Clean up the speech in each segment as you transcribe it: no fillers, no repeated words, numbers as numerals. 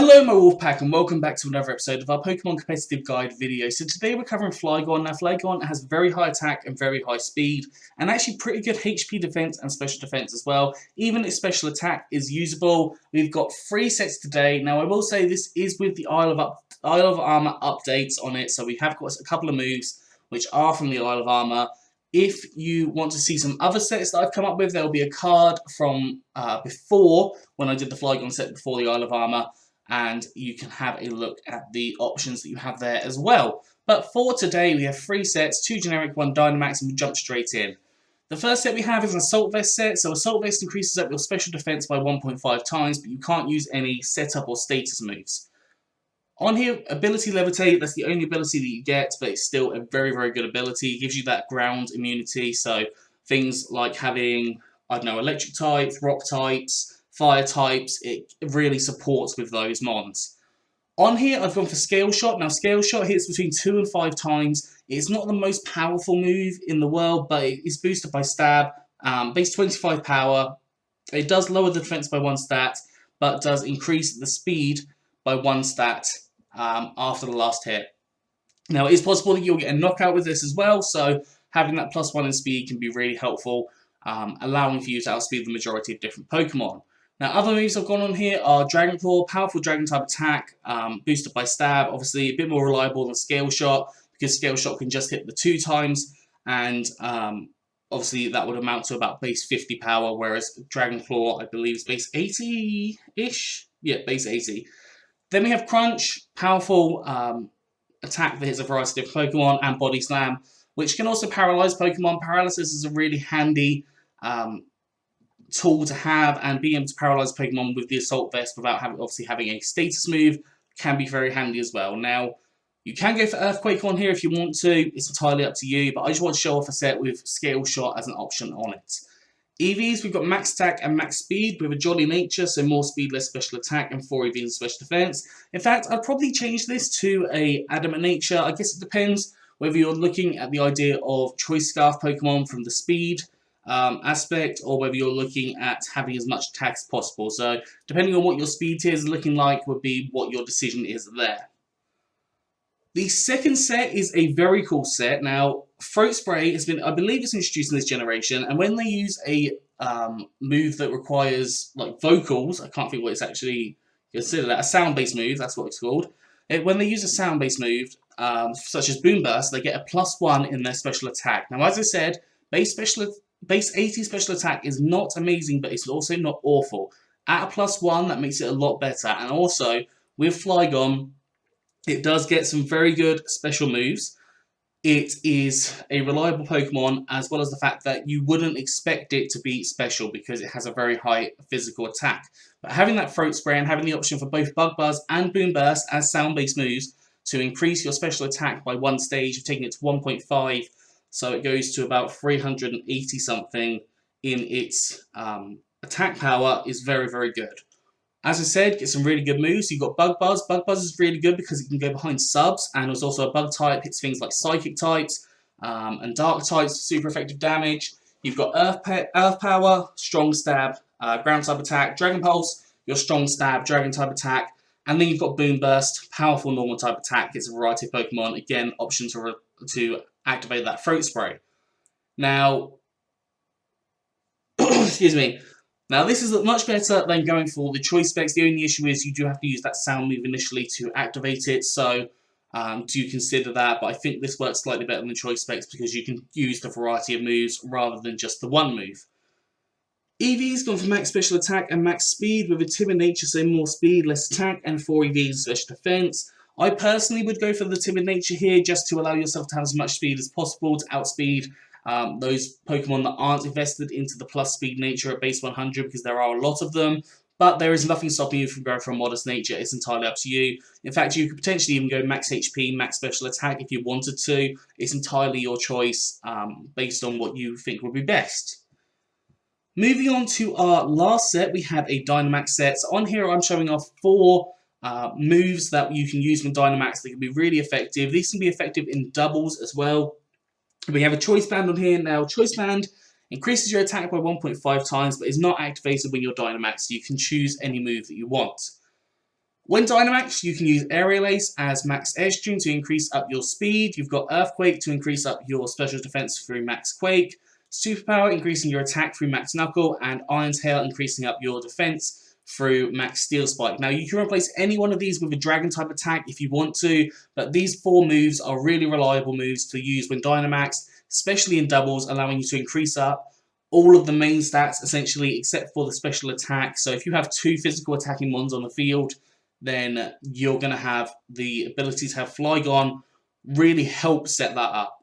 Hello my Wolfpack and welcome back to another episode of our Pokemon Competitive Guide video. So today we're covering Flygon. Now Flygon has very high attack and very high speed and actually pretty good HP defense and special defense as well. Even its special attack is usable. We've got 3 sets today. Now I will say this is with the Isle of Armor updates on it, so we have got a couple of moves which are from the Isle of Armor. If you want to see some other sets that I've come up with, there will be a card from before when I did the Flygon set before the Isle of Armor, and you can have a look at the options that you have there as well. But for today, we have 3 sets, 2 generic, 1 Dynamax, and we jump straight in. The first set we have is an Assault Vest set. So Assault Vest increases up your special defense by 1.5 times, but you can't use any setup or status moves. On here, Ability Levitate, that's the only ability that you get, but it's still a very, very good ability. It gives you that ground immunity, so things like having, I don't know, electric types, rock types, fire types, it really supports with those mons. On here, I've gone for Scale Shot. Now, Scale Shot hits between 2 and 5 times. It's not the most powerful move in the world, but it is boosted by Stab. Base 25 power. It does lower the defense by 1 stat, but does increase the speed by 1 stat after the last hit. Now, it is possible that you'll get a knockout with this as well, so having that +1 in speed can be really helpful, allowing for you to outspeed the majority of different Pokemon. Now, other moves I've gone on here are Dragon Claw, powerful Dragon type attack, boosted by Stab, obviously a bit more reliable than Scale Shot, because Scale Shot can just hit the 2 times, and obviously that would amount to about base 50 power, whereas Dragon Claw, I believe, is base 80-ish? Yeah, base 80. Then we have Crunch, powerful attack that hits a variety of different Pokemon, and Body Slam, which can also paralyze Pokemon. Paralysis is a really handy tool to have, and being able to paralyze Pokemon with the Assault Vest without having a status move can be very handy as well. Now, you can go for Earthquake on here if you want to, it's entirely up to you, but I just want to show off a set with Scale Shot as an option on it. EVs, we've got Max Attack and Max Speed with a Jolly Nature, so more speed, less special attack, and 4 EVs and special defense. In fact, I'd probably change this to a Adamant Nature. I guess it depends whether you're looking at the idea of Choice Scarf Pokemon from the speed aspect, or whether you're looking at having as much attack as possible. So depending on what your speed tier is looking like would be what your decision is there. The second set is a very cool set. Now, Throat Spray has been, I believe it's introduced in this generation, and when they use a move that requires like vocals, I can't think what it's actually considered, a sound-based move, that's what it's called. When they use a sound-based move, such as Boom Burst, they get a +1 in their special attack. Now, as I said, base 80 special attack is not amazing, but it's also not awful. At a +1, that makes it a lot better. And also, with Flygon, it does get some very good special moves. It is a reliable Pokemon, as well as the fact that you wouldn't expect it to be special because it has a very high physical attack. But having that Throat Spray and having the option for both Bug Buzz and Boom Burst as sound-based moves to increase your special attack by 1 stage, taking it to 1.5, so it goes to about 380 something in its attack power, is very, very good. As I said, get some really good moves. You've got Bug Buzz. Bug Buzz is really good because it can go behind subs, and it's also a bug type, hits things like Psychic types and Dark types for super effective damage. You've got Earth Power, Strong Stab, Ground type attack, Dragon Pulse, your Strong Stab, Dragon type attack, and then you've got Boom Burst, powerful normal type attack. It's a variety of Pokemon. Again, option to activate that Throat Spray. Now, excuse me. Now, this is much better than going for the choice specs. The only issue is you do have to use that sound move initially to activate it, so do consider that. But I think this works slightly better than the choice specs because you can use the variety of moves rather than just the one move. EV's gone for max special attack and max speed with a timid nature, so more speed, less attack, and 4 EVs special defense. I personally would go for the timid nature here just to allow yourself to have as much speed as possible to outspeed those Pokemon that aren't invested into the plus speed nature at base 100, because there are a lot of them, but there is nothing stopping you from going for a modest nature. It's entirely up to you. In fact, you could potentially even go max HP, max special attack if you wanted to. It's entirely your choice based on what you think would be best. Moving on to our last set, we have a Dynamax set. So on here I'm showing off 4 moves that you can use with Dynamax that can be really effective. These can be effective in doubles as well. We have a Choice Band on here. Now, Choice Band increases your attack by 1.5 times, but is not activated when you're Dynamax, so you can choose any move that you want. When Dynamax, you can use Aerial Ace as max Airstream to increase up your speed. You've got Earthquake to increase up your special defense through max Quake. Superpower increasing your attack through max Knuckle. And Iron's Hail increasing up your defense through max Steel Spike. Now you can replace any one of these with a Dragon type attack if you want to, but these 4 moves are really reliable moves to use when Dynamaxed, especially in doubles, allowing you to increase up all of the main stats essentially except for the special attack. So if you have 2 physical attacking ones on the field, then you're going to have the ability to have Flygon really help set that up.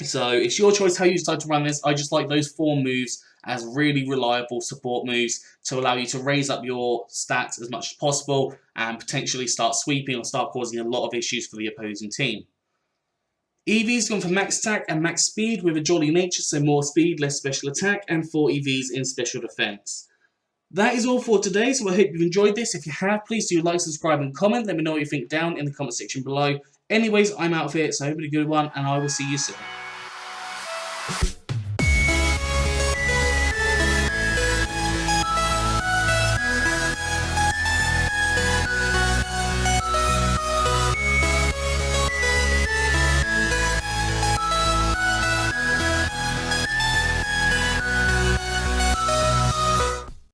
So it's your choice how you decide to run this. I just like those 4 moves as really reliable support moves to allow you to raise up your stats as much as possible and potentially start sweeping or start causing a lot of issues for the opposing team. EV's gone for max attack and max speed with a jolly nature, so more speed, less special attack, and 4 EVs in special defense. That is all for today, so I hope you've enjoyed this. If you have, please do like, subscribe, and comment. Let me know what you think down in the comment section below. Anyways, I'm out of here, so hope you have a good one, and I will see you soon.